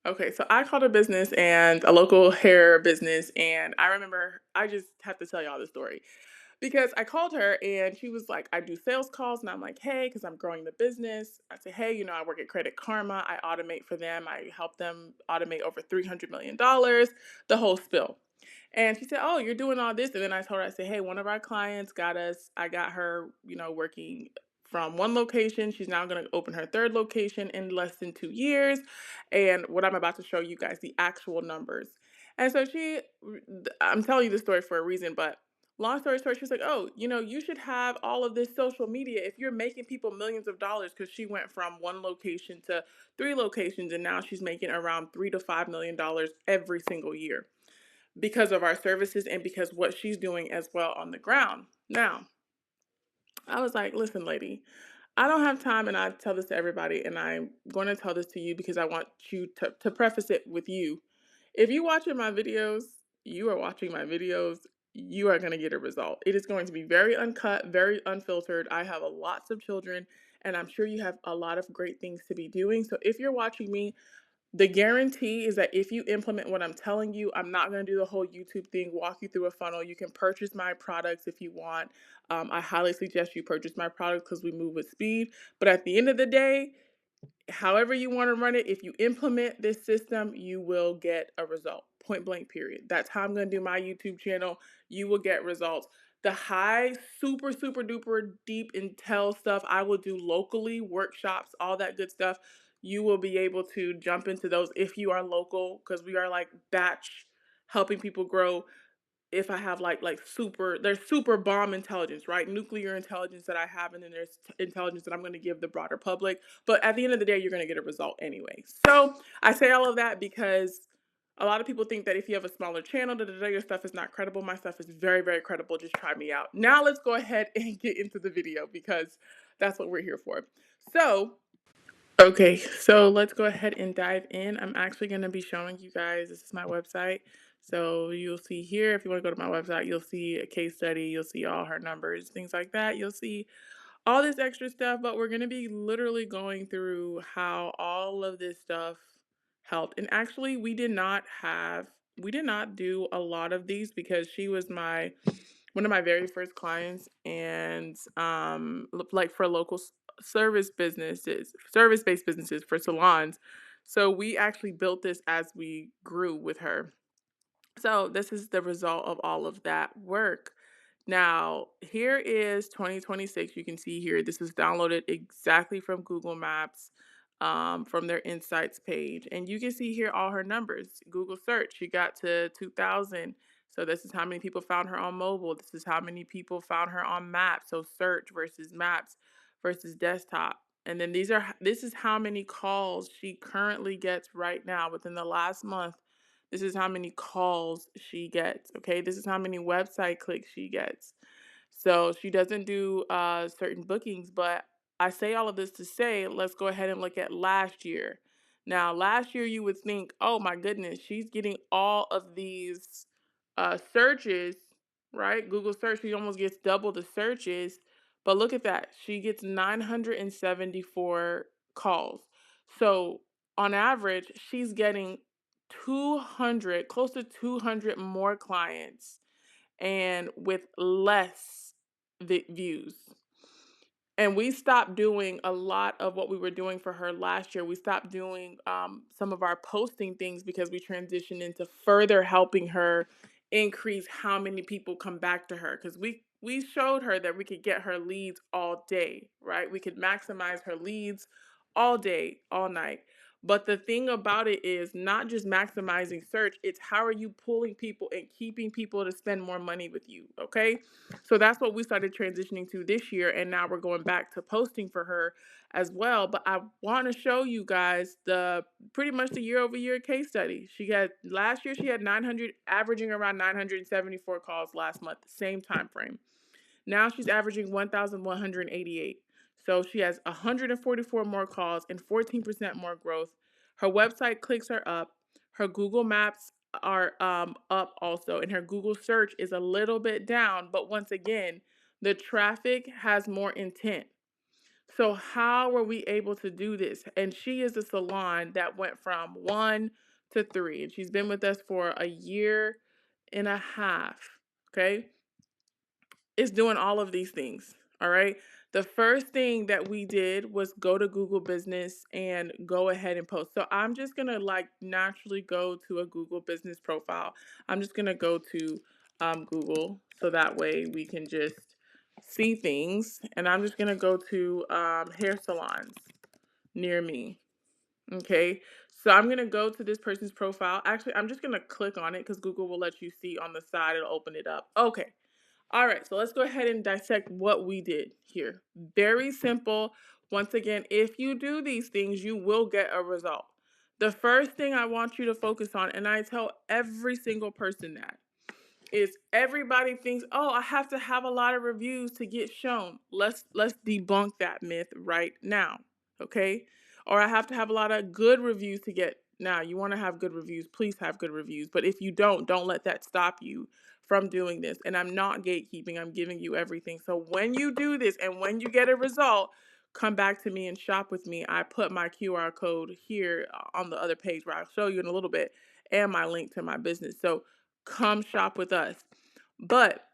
Okay, so I called a business and a local hair business, and I remember I just have to tell y'all the story because I called her and she was like, I do sales calls, and I'm like, hey, because I'm growing the business. I say, hey, I work at Credit Karma. I automate for them. I help them automate over $300 million, the whole spill. And she said, oh, you're doing all this. And then I told her, I said, hey, one of our clients got us, I got her, working from one location. She's now going to open her third location in less than 2 years. And what I'm about to show you guys, the actual numbers. And so I'm telling you this story for a reason, but long story short, she's like, oh, you should have all of this social media if you're making people millions of dollars, because she went from one location to three locations, and now she's making around $3 to $5 million every single year because of our services and because what she's doing as well on the ground. Now, I was like, listen, lady, I don't have time, and I tell this to everybody, and I'm going to tell this to you because I want you to preface it with you. If you watching my videos, you are watching my videos, you are going to get a result. It is going to be very uncut, very unfiltered. I have lots of children, and I'm sure you have a lot of great things to be doing. So if you're watching me, the guarantee is that if you implement what I'm telling you, I'm not going to do the whole YouTube thing, walk you through a funnel. You can purchase my products if you want. I highly suggest you purchase my products because we move with speed. But at the end of the day, however you want to run it, if you implement this system, you will get a result. Point blank, period. That's how I'm going to do my YouTube channel. You will get results. The high, super, super duper deep intel stuff I will do locally, workshops, all that good stuff. You will be able to jump into those if you are local, because we are like batch helping people grow. If I have like super, there's super bomb intelligence, right? Nuclear intelligence that I have, and then there's intelligence that I'm going to give the broader public. But at the end of the day, you're going to get a result anyway. So I say all of that because a lot of people think that if you have a smaller channel, your stuff is not credible. My stuff is very, very credible. Just try me out. Now let's go ahead and get into the video because that's what we're here for. So okay, so let's go ahead and dive in. I'm actually going to be showing you guys, this is my website. So you'll see here, if you want to go to my website, you'll see a case study, you'll see all her numbers, things like that. You'll see all this extra stuff, but we're going to be literally going through how all of this stuff helped. And actually, we did not do a lot of these because she was one of my very first clients, and like for local service-based businesses, for salons. So we actually built this as we grew with her. So this is the result of all of that work. Now, here is 2026. You can see here, this is downloaded exactly from Google Maps, from their insights page. And you can see here all her numbers. Google search, she got to 2,000. So this is how many people found her on mobile. This is how many people found her on maps. So search versus maps versus desktop. And then this is how many calls she currently gets right now within the last month. This is how many calls she gets. Okay, this is how many website clicks she gets. So she doesn't do certain bookings, but I say all of this to say, let's go ahead and look at last year. Now, last year you would think, oh my goodness, she's getting all of these searches, right? Google search, she almost gets double the searches. But look at that. She gets 974 calls. So on average, she's getting 200, close to 200 more clients, and with less views. And we stopped doing a lot of what we were doing for her last year. We stopped doing some of our posting things because we transitioned into further helping her increase how many people come back to her. Because we showed her that we could get her leads all day, right? We could maximize her leads all day, all night. But the thing about it is not just maximizing search, it's how are you pulling people and keeping people to spend more money with you, okay? So that's what we started transitioning to this year, and now we're going back to posting for her as well. But I want to show you guys the pretty much the year over year case study. Last year she had 900, averaging around 974 calls last month, same time frame. Now she's averaging 1,188. So she has 144 more calls and 14% more growth. Her website clicks are up. Her Google Maps are up also. And her Google search is a little bit down. But once again, the traffic has more intent. So how were we able to do this? And she is a salon that went from 1 to 3, and she's been with us for a year and a half. Okay, is doing all of these things. All right. The first thing that we did was go to Google Business and go ahead and post. So I'm just going to like naturally go to a Google Business profile. I'm just going to go to Google so that way we can just see things. And I'm just going to go to hair salons near me. Okay. So I'm going to go to this person's profile. Actually, I'm just going to click on it because Google will let you see on the side. It'll open it up. Okay. All right, so let's go ahead and dissect what we did here. Very simple. Once again, if you do these things, you will get a result. The first thing I want you to focus on, and I tell every single person that, is everybody thinks, oh, I have to have a lot of reviews to get shown. Let's debunk that myth right now. Okay? Or I have to have a lot of good reviews to get. Now, you want to have good reviews, please have good reviews. But if you don't let that stop you from doing this. And I'm not gatekeeping, I'm giving you everything. So when you do this and when you get a result, come back to me and shop with me. I put my QR code here on the other page where I'll show you in a little bit, and my link to my business. So come shop with us. But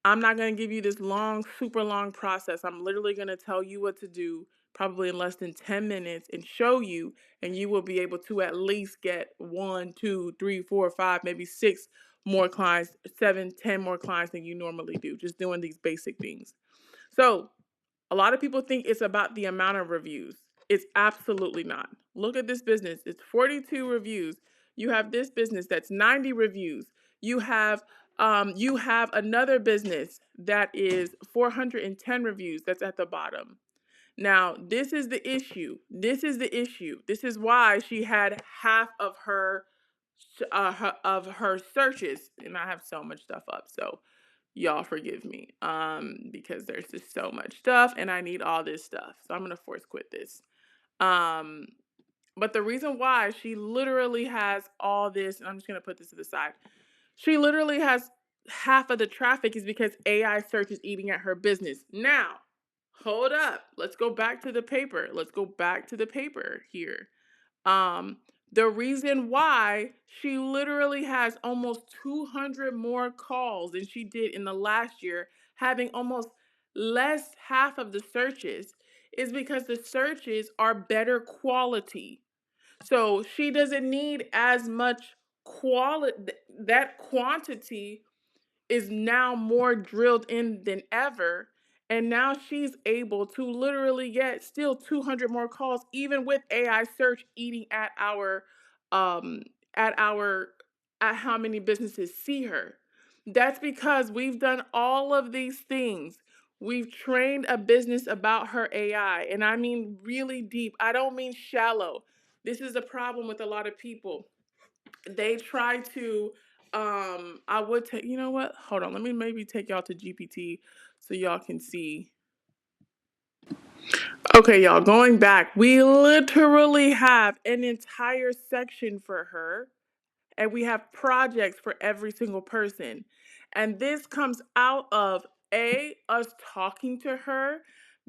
I'm not going to give you this long, super long process. I'm literally going to tell you what to do probably in less than 10 minutes and show you, and you will be able to at least get 1, 2, 3, 4, 5, maybe 6 more clients, 7, 10 more clients than you normally do, just doing these basic things. So a lot of people think it's about the amount of reviews. It's absolutely not. Look at this business. It's 42 reviews. You have this business that's 90 reviews. You have another business that is 410 reviews that's at the bottom. Now, this is the issue. This is the issue. This is why she had half of her searches, and I have so much stuff up. So y'all forgive me because there's just so much stuff and I need all this stuff, so I'm gonna force quit this. um but the reason why she literally has all this, and I'm just gonna put this to the side, she literally has half of the traffic, is because AI search is eating at her business. Now hold up, let's go back to the paper. Here. um, the reason why she literally has almost 200 more calls than she did in the last year, having almost less half of the searches, is because the searches are better quality. So she doesn't need as much quality, that quantity is now more drilled in than ever. And now she's able to literally get still 200 more calls, even with AI search eating um, at our, at how many businesses see her. That's because we've done all of these things. We've trained a business about her AI, and I mean really deep. I don't mean shallow. This is a problem with a lot of people. They try to I would take, you know what, hold on, let me maybe take y'all to GPT so y'all can see. Okay, y'all, going back, we literally have an entire section for her, and we have projects for every single person. And this comes out of us talking to her,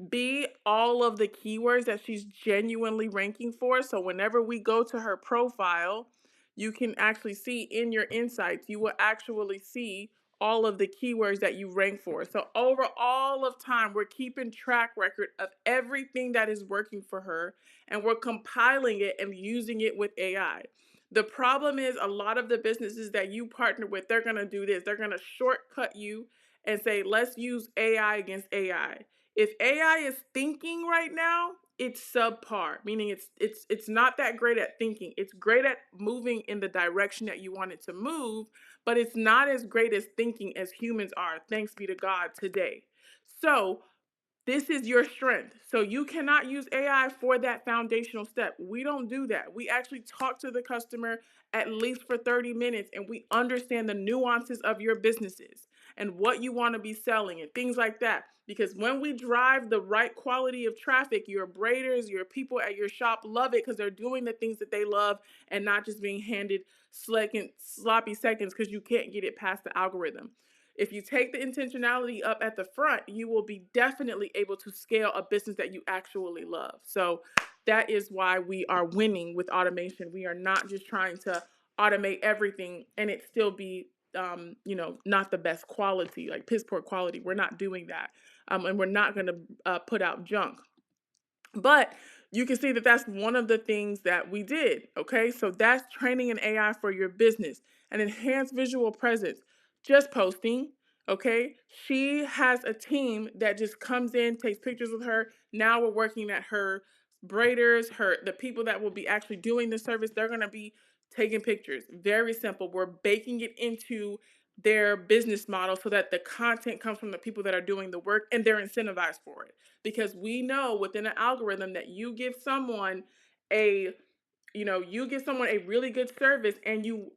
B, all of the keywords that she's genuinely ranking for. So whenever we go to her profile, you can actually see in your insights, you will actually see all of the keywords that you rank for. So over all of time, we're keeping track record of everything that is working for her, and we're compiling it and using it with AI. The problem is a lot of the businesses that you partner with, they're going to do this. They're going to shortcut you and say, let's use AI against AI. If AI is thinking right now, it's subpar, meaning it's not that great at thinking. It's great at moving in the direction that you want it to move, but it's not as great as thinking as humans are, thanks be to God today. So this is your strength. So you cannot use AI for that foundational step. We don't do that. We actually talk to the customer at least for 30 minutes, and we understand the nuances of your businesses and what you want to be selling and things like that. Because when we drive the right quality of traffic, your braiders, your people at your shop love it because they're doing the things that they love and not just being handed sloppy seconds because you can't get it past the algorithm. If you take the intentionality up at the front, you will be definitely able to scale a business that you actually love. So that is why we are winning with automation. We are not just trying to automate everything and it still be not the best quality, like piss poor quality. We're not doing that. And we're not going to put out junk. But you can see that that's one of the things that we did. Okay. So that's training an AI for your business, an enhanced visual presence, just posting. Okay. She has a team that just comes in, takes pictures with her. Now we're working at her braiders, the people that will be actually doing the service. They're going to be taking pictures. Very simple. We're baking it into their business model so that the content comes from the people that are doing the work and they're incentivized for it, because we know within an algorithm that you give someone a a really good service and you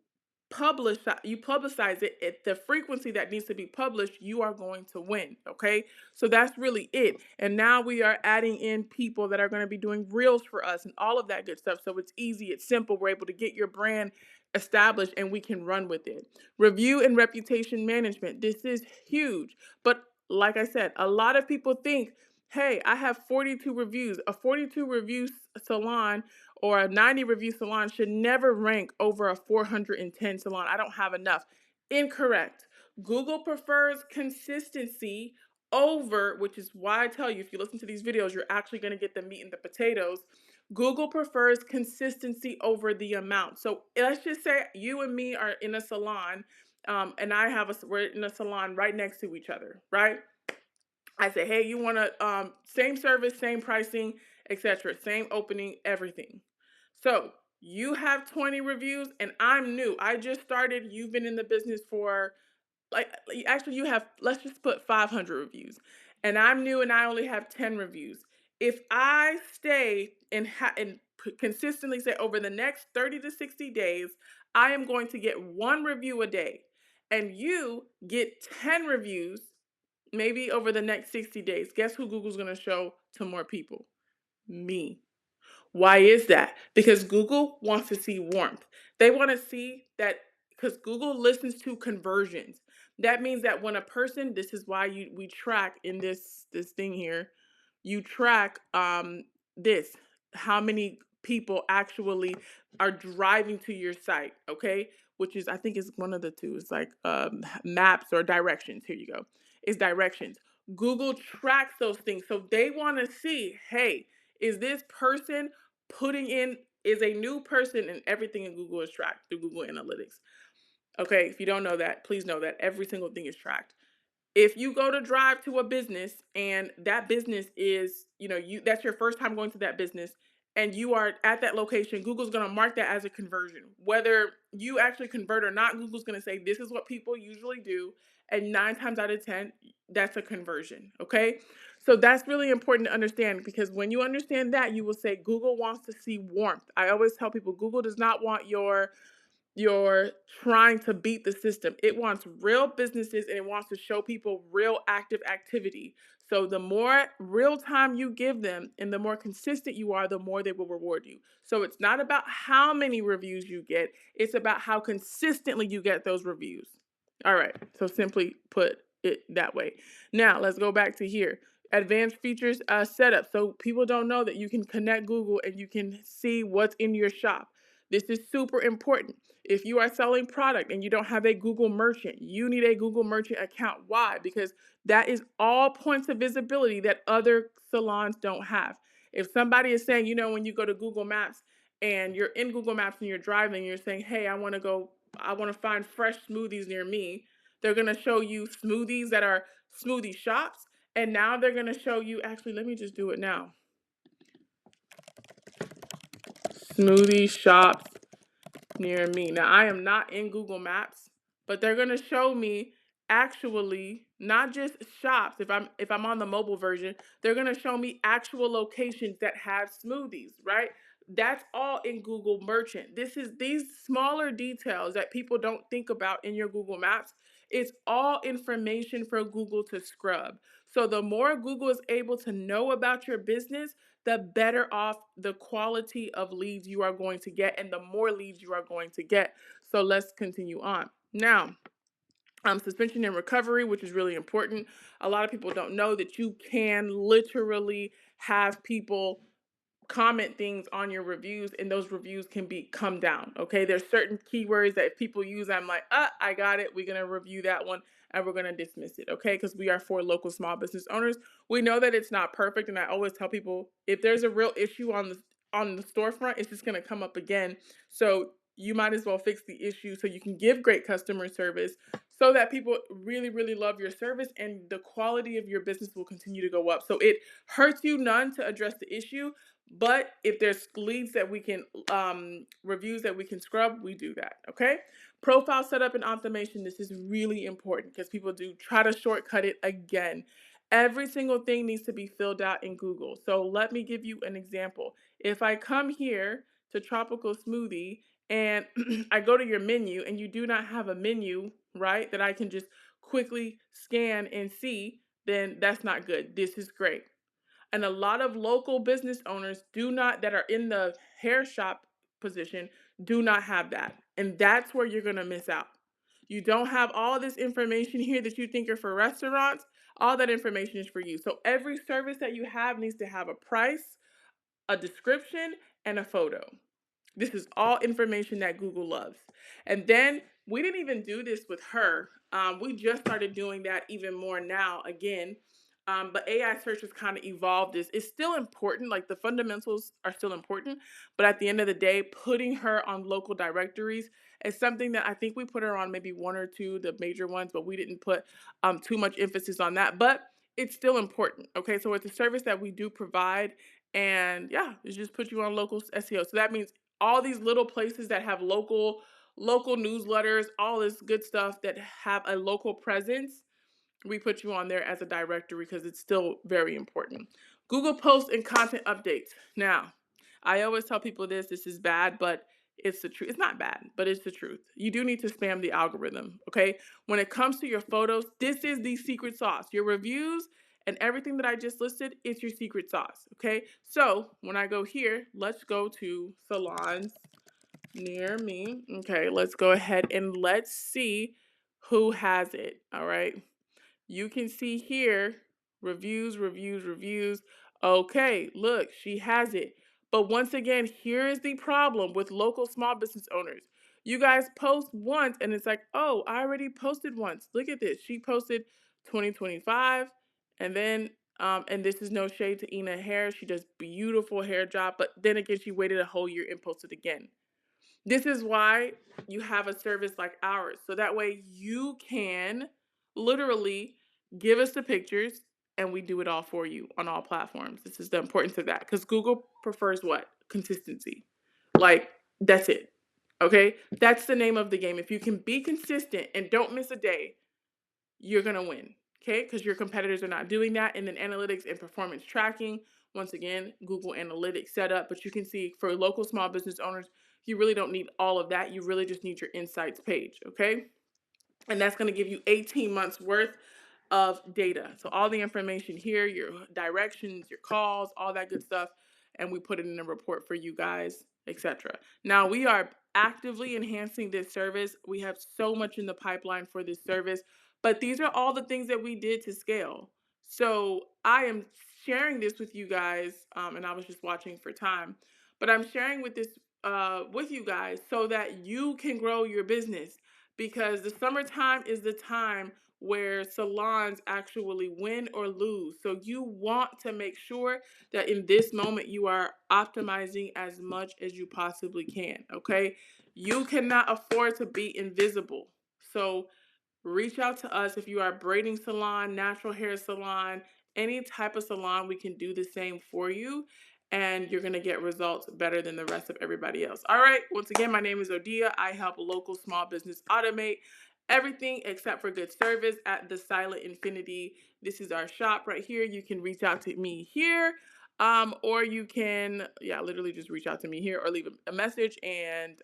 publicize it at the frequency that needs to be published, you are going to win. Okay, so that's really it. And now we are adding in people that are going to be doing reels for us and all of that good stuff, so it's easy, it's simple, we're able to get your brand established and we can run with it. Review and reputation management, this is huge. But like I said, a lot of people think, hey, I have 42 reviews. A 42 review salon or a 90 review salon should never rank over a 410 salon. I don't have enough. Incorrect. Google prefers consistency over, which is why I tell you, if you listen to these videos, you're actually going to get the meat and the potatoes. Google prefers consistency over the amount. So let's just say you and me are in a salon, and we're in a salon right next to each other, right? I say, hey, you want to same service, same pricing, etc., same opening, everything. So you have 20 reviews, and I'm new. I just started. You've been in the business for actually you have, let's just put 500 reviews, and I'm new and I only have 10 reviews. If I stay and consistently say over the next 30 to 60 days, I am going to get one review a day, and you get 10 reviews maybe over the next 60 days, guess who Google's going to show to more people? Me. Why is that? Because Google wants to see warmth. They want to see that, because Google listens to conversions. That means that when a person, this is why we track in this thing here, you track this how many people actually are driving to your site, okay? Which is, I think, is one of the two. It's like maps or directions. Here you go. It's directions. Google tracks those things, so they want to see, hey, is this person putting in, is a new person, and everything in Google is tracked through Google Analytics. Okay, if you don't know that, please know that every single thing is tracked. If you go to drive to a business and that business is, that's your first time going to that business and you are at that location, Google's going to mark that as a conversion. Whether you actually convert or not, Google's going to say this is what people usually do, and 9 times out of 10 that's a conversion, okay? So that's really important to understand, because when you understand that, you will say Google wants to see warmth. I always tell people Google does not want you're trying to beat the system. It wants real businesses and it wants to show people real active activity. So the more real time you give them and the more consistent you are, the more they will reward you. So it's not about how many reviews you get, it's about how consistently you get those reviews. All right, so simply put it that way. Now let's go back to here. Advanced features setup. So people don't know that you can connect Google and you can see what's in your shop. This is super important. If you are selling product and you don't have a Google merchant, you need a Google merchant account. Why? Because that is all points of visibility that other salons don't have. If somebody is saying, when you go to Google Maps and you're in Google Maps and you're driving, and you're saying, hey, I want to find fresh smoothies near me. They're going to show you smoothies that are smoothie shops. And now they're going to show you, actually, let me just do it now. Smoothie shops near me. Now, I am not in Google Maps, but they're going to show me actually not just shops. If I'm on the mobile version, they're going to show me actual locations that have smoothies, right? That's all in Google Merchant. This is these smaller details that people don't think about in your Google Maps. It's all information for Google to scrub. So the more Google is able to know about your business, the better off the quality of leads you are going to get and the more leads you are going to get. So let's continue on. Now, Suspension and recovery, which is really important. A lot of people don't know that you can literally have people comment things on your reviews, and those reviews can be come down. Okay, there's certain keywords that if people use, I'm like, I got it, we're gonna review that one and we're gonna dismiss it. Okay, because we are for local small business owners. We know that it's not perfect, and I always tell people, if there's a real issue on the storefront, it's just gonna come up again. So you might as well fix the issue so you can give great customer service, so that people really, really love your service, and the quality of your business will continue to go up. So it hurts you none to address the issue, but if there's leads that we can, reviews that we can scrub, we do that. Okay. Profile setup and automation. This is really important because people do try to shortcut it again. Every single thing needs to be filled out in Google. So let me give you an example. If I come here to Tropical Smoothie and I go to your menu and you do not have a menu, right, that I can just quickly scan and see, then that's not good. This is great. And a lot of local business owners do not, that are in the hair shop position, do not have that. And that's where you're going to miss out. You don't have all this information here that you think are for restaurants. All that information is for you. So every service that you have needs to have a price, a description, and a photo. This is all information that Google loves. And then we didn't even do this with her. We just started doing that even more now again. But AI search has kind of evolved this. It's still important, like the fundamentals are still important. But at the end of the day, putting her on local directories is something that I think we put her on maybe one or two, the major ones, but we didn't put too much emphasis on that. But it's still important. Okay. So it's a service that we do provide. And yeah, it just puts you on local SEO. So that means all these little places that have local newsletters, all this good stuff that have a local presence, we put you on there as a directory because it's still very important. Google posts and content updates. Now, I always tell people this is bad, but it's the truth. It's not bad, but it's the truth. You do need to spam the algorithm, okay? When it comes to your photos, this is the secret sauce. Your reviews and everything that I just listed, it's your secret sauce, okay? So when I go here, let's go to salons near me. Okay, let's go ahead and let's see who has it, all right? You can see here reviews, reviews, reviews. Okay, look, she has it. But once again, here is the problem with local small business owners. You guys post once and it's like, oh, I already posted once. Look at this. She posted 2025, and then and this is no shade to Ina Hair. She does beautiful hair job, but then again, she waited a whole year and posted again. This is why you have a service like ours. So that way you can literally give us the pictures and we do it all for you on all platforms. This is the importance of that because Google prefers what? Consistency. Like, that's it. Okay? That's the name of the game. If you can be consistent and don't miss a day, you're going to win. Okay? Because your competitors are not doing that. And then analytics and performance tracking. Once again, Google Analytics setup. But you can see for local small business owners, you really don't need all of that. You really just need your insights page. Okay? And that's going to give you 18 months worth of data. So all the information here, your directions, your calls, all that good stuff, and we put it in a report for you guys, etc. Now we are actively enhancing this service. We have so much in the pipeline for this service, but these are all the things that we did to scale. So I am sharing this with you guys, and I was just watching for time, but I'm sharing with you guys so that you can grow your business, because the summertime is the time where salons actually win or lose. So you want to make sure that in this moment you are optimizing as much as you possibly can, okay? You cannot afford to be invisible. So reach out to us if you are a braiding salon, natural hair salon, any type of salon, we can do the same for you. And you're going to get results better than the rest of everybody else. All right. Once again, my name is Odia. I help local small business automate everything except for good service at the Silent Infinity. This is our shop right here. You can reach out to me here. Or you can, literally just reach out to me here or leave a message and,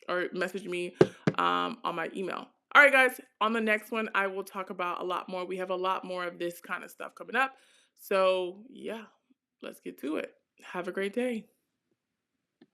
or message me on my email. All right, guys, on the next one, I will talk about a lot more. We have a lot more of this kind of stuff coming up. So, yeah, let's get to it. Have a great day.